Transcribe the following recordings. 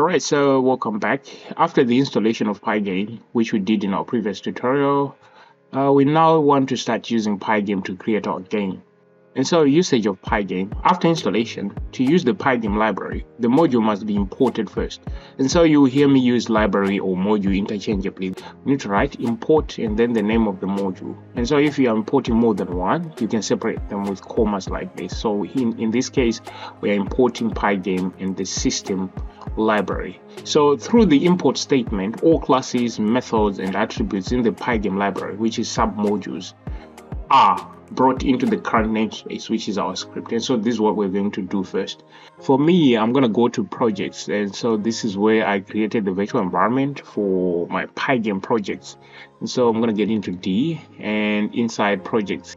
Alright, so welcome back. After the installation of Pygame, which we did in our previous tutorial, we now want to start using Pygame to create our game. And so usage of Pygame. After installation, to use the Pygame library, the module must be imported first. And so you will hear me use library or module interchangeably. We need to write import and then the name of the module. And so if you are importing more than one, you can separate them with commas like this. So in this case, we are importing Pygame and the system library. So through the import statement, all classes, methods, and attributes in the Pygame library, which is submodules, are brought into the current namespace, which is our script. And so this is what we're going to do first. For me, I'm going to go to projects, and so this is where I created the virtual environment for my Pygame projects. And so I'm going to get into D, and inside projects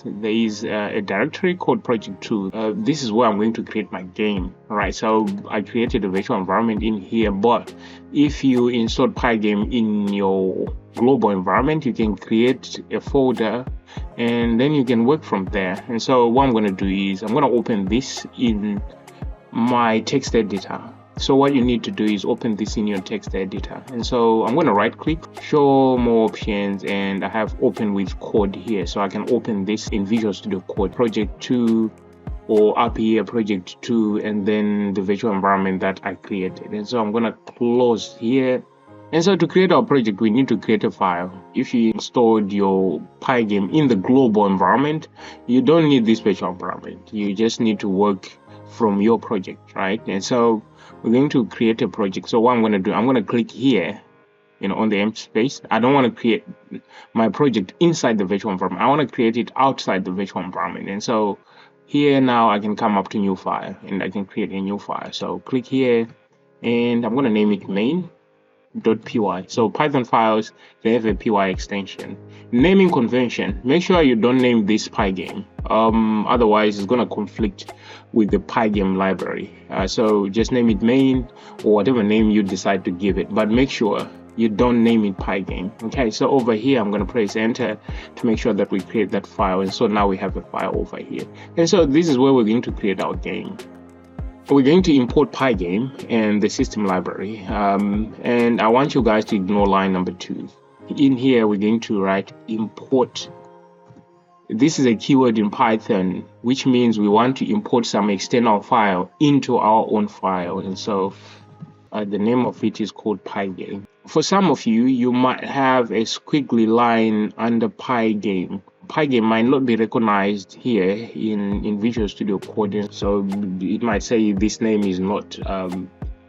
there is a directory called project 2. This is where I'm going to create my game. All right, so I created a virtual environment in here, but if you install Pygame in your global environment, you can create a folder and then you can work from there. And so what I'm going to do is I'm going to open this in my text editor. So what you need to do is open this in your text editor. And so I'm going to right click, show more options, and I have open with code here. So I can open this in Visual Studio Code, project 2, or up here project 2, and then the virtual environment that I created. And so I'm going to close here. And so to create our project, we need to create a file. If you installed your Pygame in the global environment, you don't need this virtual environment. You just need to work from your project, right? And so we're going to create a project. So what I'm going to do, I'm going to click here, on the empty space. I don't want to create my project inside the virtual environment. I want to create it outside the virtual environment. And so here now I can come up to new file and I can create a new file. So click here and I'm going to name it main.py. So Python files, they have a py extension. Naming convention, make sure you don't name this Pygame, otherwise it's going to conflict with the Pygame library. So just name it main or whatever name you decide to give it, but make sure you don't name it Pygame. Okay, so over here I'm going to press enter to make sure that we create that file. And so now we have a file over here, and so this is where we're going to create our game. We're going to import Pygame and the system library, and I want you guys to ignore line number 2. In here we're going to write import. This is a keyword in Python, which means we want to import some external file into our own file, and so the name of it is called Pygame. For some of you, you might have a squiggly line under Pygame. Pygame might not be recognized here in Visual Studio Code, so it might say this name is not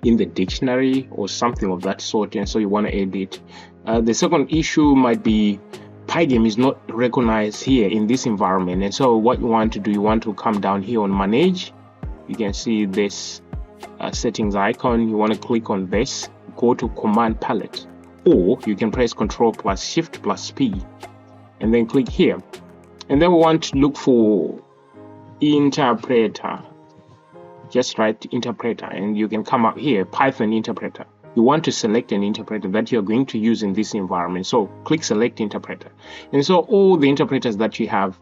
in the dictionary or something of that sort, and so you want to add it. The second issue might be Pygame is not recognized here in this environment, and so what you want to do, you want to come down here on manage. You can see this settings icon. You want to click on this, go to command palette, or you can press Ctrl plus Shift plus P and then click here, and then we want to look for interpreter. Just write interpreter and you can come up here, Python interpreter. You want to select an interpreter that you're going to use in this environment, so click select interpreter. And so all the interpreters that you have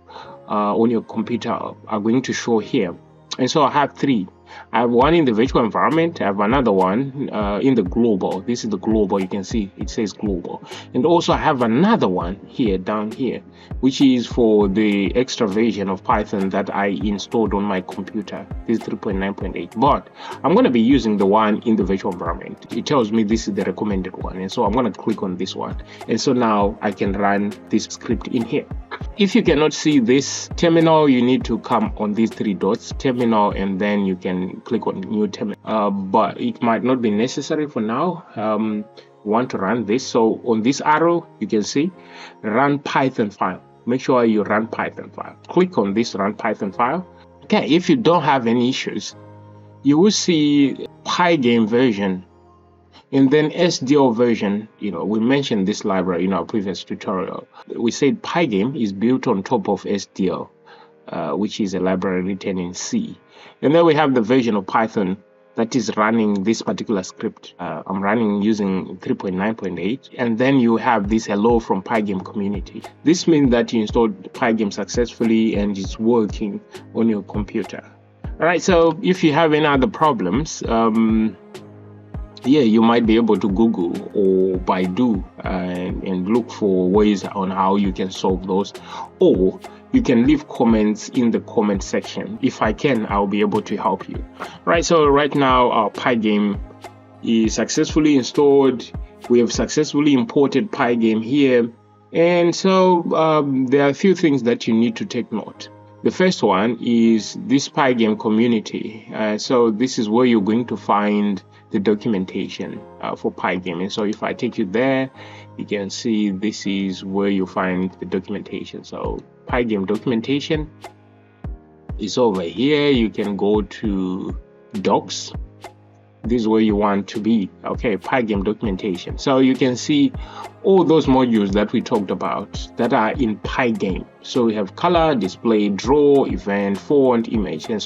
on your computer are going to show here. And so I have 3. I have one in the virtual environment, I have another one in the global. This is the global, you can see it says global. And also I have another one here, down here, which is for the extra version of Python that I installed on my computer. This is 3.9.8, but I'm going to be using the one in the virtual environment. It tells me this is the recommended one, and so I'm going to click on this one. And so now I can run this script in here. If you cannot see this terminal, you need to come on these 3 dots, terminal, and then you can click on new terminal. But it might not be necessary for now. You want to run this, so on this arrow you can see run Python file. Make sure you run Python file. Click on this run Python file. Okay, if you don't have any issues, you will see Pygame version and then SDL version. We mentioned this library in our previous tutorial. We said Pygame is built on top of SDL, which is a library written in C. And then we have the version of Python that is running this particular script. I'm running using 3.9.8, and then you have this hello from Pygame community. This means that you installed Pygame successfully and it's working on your computer. All right, so if you have any other problems, yeah, you might be able to Google or Baidu and look for ways on how you can solve those, or you can leave comments in the comment section. If I can, I'll be able to help you. Right, so right now our Pygame is successfully installed. We have successfully imported Pygame here, and so there are a few things that you need to take note. The first one is this Pygame community. So this is where you're going to find the documentation for Pygame. And so if I take you there, you can see this is where you find the documentation. So Pygame documentation is over here. You can go to docs. This is where you want to be. Okay, Pygame documentation. So you can see all those modules that we talked about that are in Pygame. So we have color, display, draw, event, font, image, and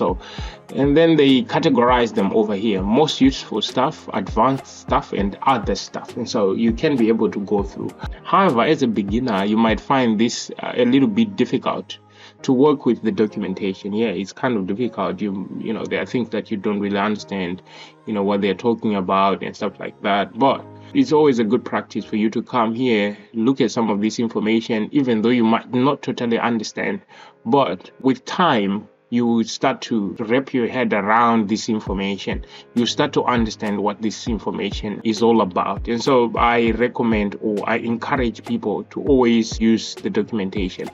then they categorize them over here: most useful stuff, advanced stuff, and other stuff. And so you can be able to go through. However, as a beginner, you might find this a little bit difficult to work with the documentation. Yeah, it's kind of difficult. You know, there are things that you don't really understand, what they're talking about and stuff like that. But it's always a good practice for you to come here, look at some of this information, even though you might not totally understand. But with time, you will start to wrap your head around this information. You start to understand what this information is all about. And so I recommend, or I encourage people to always use the documentation.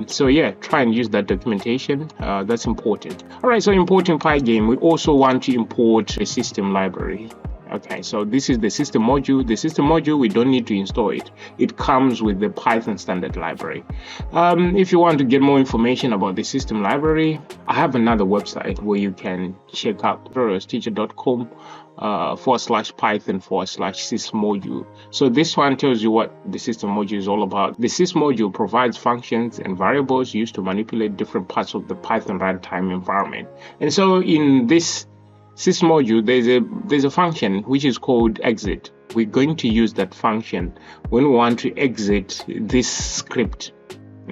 So yeah, try and use that documentation. That's important. All right, so importing Pygame, we also want to import a system library. Okay, so this is the system module. The system module, we don't need to install it. It comes with the Python standard library. If you want to get more information about the system library, I have another website where you can check out tutorialsteacher.com /python/sysmodule. So this one tells you what the system module is all about. The sys module provides functions and variables used to manipulate different parts of the Python runtime environment. And so in this sys module, there's a function which is called exit. We're going to use that function when we want to exit this script.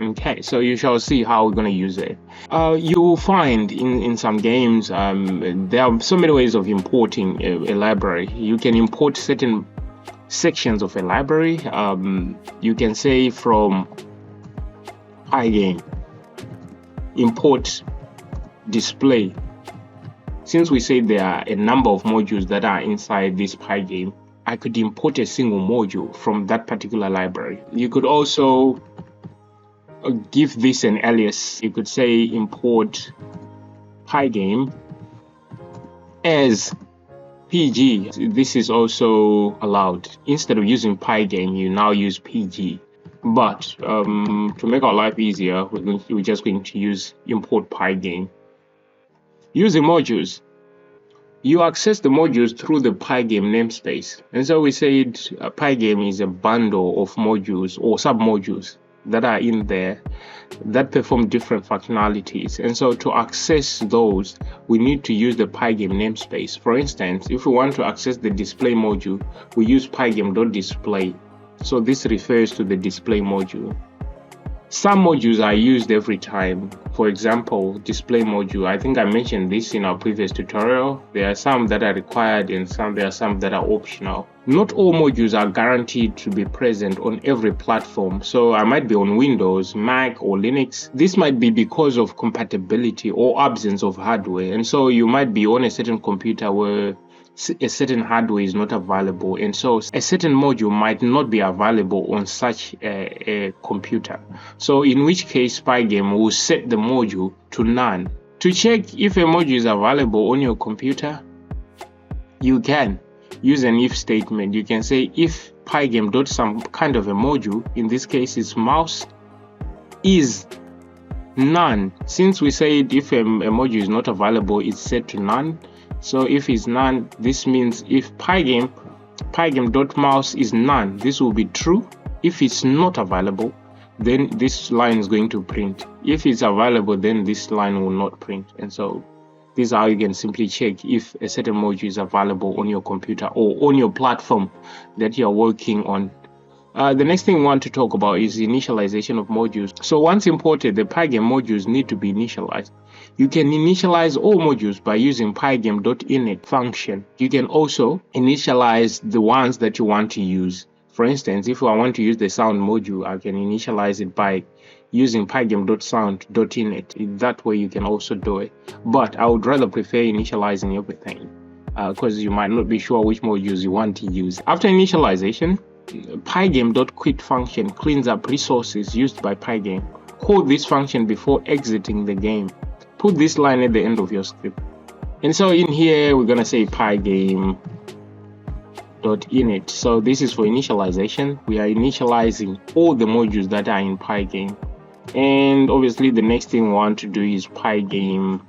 Okay, so you shall see how we're going to use it. You will find in some games there are so many ways of importing a library. You can import certain sections of a library. You can say from Pygame import display. Since we say there are a number of modules that are inside this Pygame, I could import a single module from that particular library. You could also give this an alias. You could say import Pygame as PG. This is also allowed. Instead of using Pygame, you now use PG. But to make our life easier, we're just going to use import Pygame. Using modules, you access the modules through the Pygame namespace. And so we said Pygame is a bundle of modules or submodules that are in there that perform different functionalities. And so to access those, we need to use the Pygame namespace. For instance, if we want to access the display module, we use pygame.display. So this refers to the display module. Some modules are used every time. For example, display module. I think I mentioned this in our previous tutorial. There are some that are required and there are some that are optional. Not all modules are guaranteed to be present on every platform. So I might be on Windows, Mac, or Linux. This might be because of compatibility or absence of hardware. And so you might be on a certain computer where a certain hardware is not available, and so a certain module might not be available on such a computer. So in which case Pygame will set the module to none. To check if a module is available on your computer, you can use an if statement. You can say if Pygame some kind of a module, in this case is mouse, is none. Since we said if a module is not available, it's set to none. So if it's none, this means if Pygame.mouse is none, this will be true. If it's not available, then this line is going to print. If it's available, then this line will not print. And so this is how you can simply check if a certain module is available on your computer or on your platform that you're working on. The next thing we want to talk about is the initialization of modules. So once imported, the Pygame modules need to be initialized. You can initialize all modules by using pygame.init function. You can also initialize the ones that you want to use. For instance, if I want to use the sound module, I can initialize it by using pygame.sound.init. That way you can also do it. But I would rather prefer initializing everything because you might not be sure which modules you want to use. After initialization, pygame.quit function cleans up resources used by Pygame. Call this function before exiting the game. Put this line at the end of your script. And so in here, we're going to say pygame.init. So this is for initialization. We are initializing all the modules that are in Pygame. And obviously, the next thing we want to do is pygame.quit.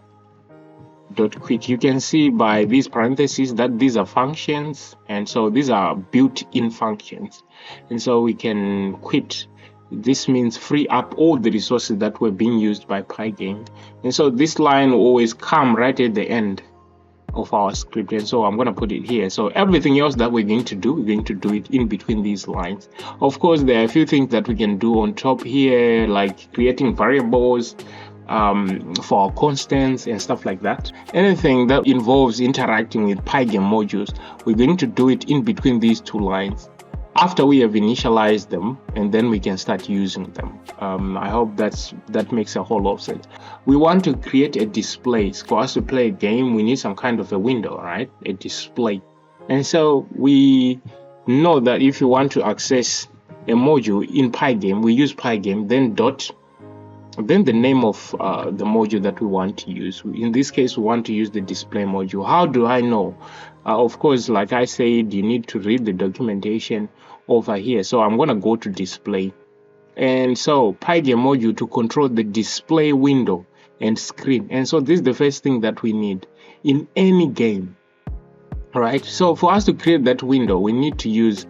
You can see by these parentheses that these are functions, and so these are built-in functions, and so we can quit. This means free up all the resources that were being used by Pygame, and so this line will always come right at the end of our script, and so I'm going to put it here. So everything else that we're going to do it in between these lines. Of course, there are a few things that we can do on top here, like creating variables for our constants and stuff like that. Anything that involves interacting with Pygame modules, we're going to do it in between these two lines after we have initialized them, and then we can start using them. I hope that makes a whole lot of sense. We want to create a display. For us to play a game, we need some kind of a window, right? A display. And so we know that if you want to access a module in Pygame, we use Pygame, then the name of the module that we want to use. In this case, we want to use the display module. How do I know? Of course, like I said, you need to read the documentation over here. So I'm going to go to display. And so Pygame module to control the display window and screen. And so this is the first thing that we need in any game. All right. So for us to create that window, we need to use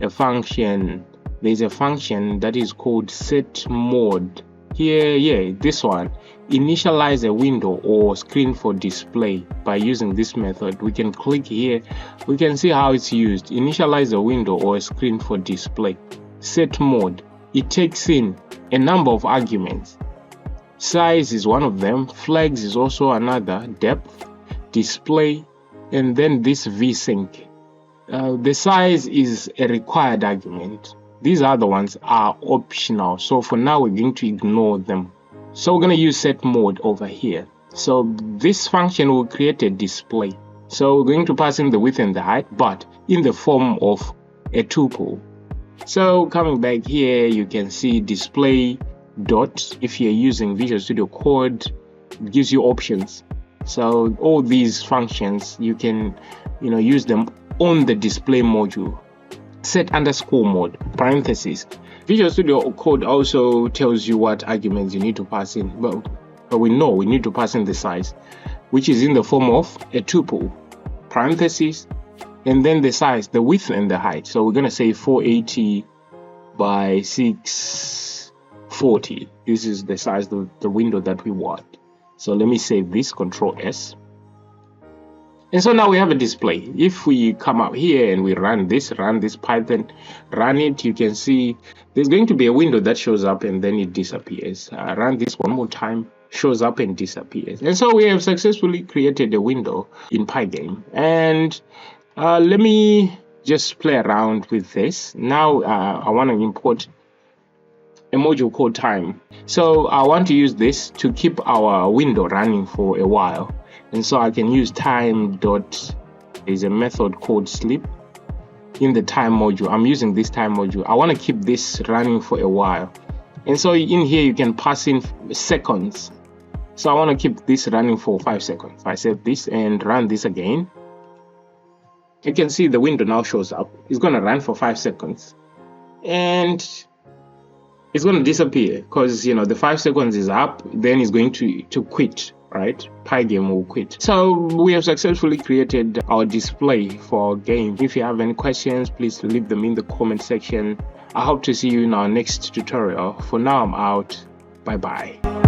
a function. There's a function that is called setMode. Here, this one, initialize a window or screen for display by using this method. We can click here, we can see how it's used. Initialize a window or a screen for display. Set mode, it takes in a number of arguments. Size is one of them, flags is also another, depth, display, and then this vsync. The size is a required argument. These other ones are optional, so for now we're going to ignore them. So we're going to use set mode over here. So this function will create a display. So we're going to pass in the width and the height, but in the form of a tuple. So coming back here, you can see display dot. If you're using Visual Studio Code, it gives you options. So all these functions, you can use them on the display module. Set underscore mode, parentheses. Visual Studio Code also tells you what arguments you need to pass in, but we know we need to pass in the size, which is in the form of a tuple, parentheses, and then the size, the width and the height. So we're going to say 480 by 640. This is the size of the window that we want. So let me save this, Control S. And so now we have a display. If we come up here and we run this Python, run it, you can see there's going to be a window that shows up and then it disappears. Run this one more time, shows up and disappears. And so we have successfully created a window in Pygame. And let me just play around with this. Now I want to import a module called time. So I want to use this to keep our window running for a while. And so I can use time dot, there's a method called sleep in the time module. I'm using this time module. I want to keep this running for a while. And so in here, you can pass in seconds. So I want to keep this running for 5 seconds. I save this and run this again. You can see the window now shows up. It's going to run for 5 seconds. And it's going to disappear because, the 5 seconds is up. Then it's going to quit. Right, Pygame will quit. So we have successfully created our display for our game. If you have any questions, please leave them in the comment section. I hope to see you in our next tutorial. For now, I'm out. Bye bye.